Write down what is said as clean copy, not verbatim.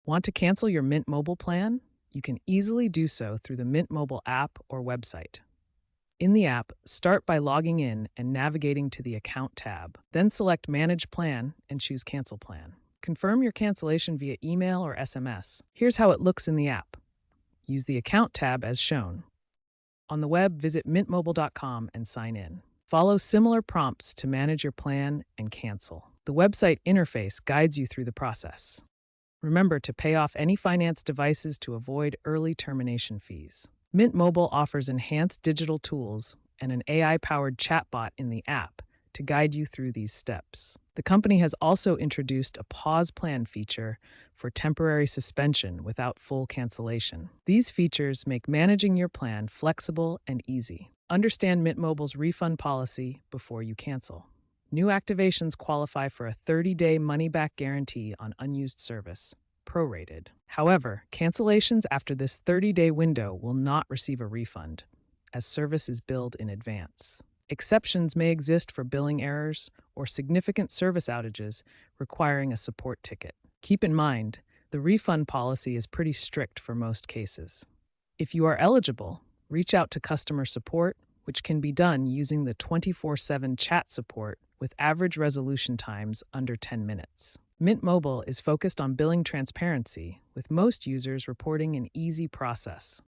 Want to cancel your Mint Mobile plan? You can easily do so through the Mint Mobile app or website. In the app, start by logging in and navigating to the Account tab. Then select Manage Plan and choose Cancel Plan. Confirm your cancellation via email or SMS. Here's how it looks in the app. Use the Account tab as shown. On the web, visit mintmobile.com and sign in. Follow similar prompts to manage your plan and cancel. The website interface guides you through the process. Remember to pay off any finance devices to avoid early termination fees. Mint Mobile offers enhanced digital tools and an AI-powered chatbot in the app to guide you through these steps. The company has also introduced a pause plan feature for temporary suspension without full cancellation. These features make managing your plan flexible and easy. Understand Mint Mobile's refund policy before you cancel. New activations qualify for a 30-day money-back guarantee on unused service, prorated. However, cancellations after this 30-day window will not receive a refund, as service is billed in advance. Exceptions may exist for billing errors or significant service outages requiring a support ticket. Keep in mind, the refund policy is pretty strict for most cases. If you are eligible, reach out to customer support, which can be done using the 24/7 chat support with average resolution times under 10 minutes. Mint Mobile is focused on billing transparency, with most users reporting an easy process.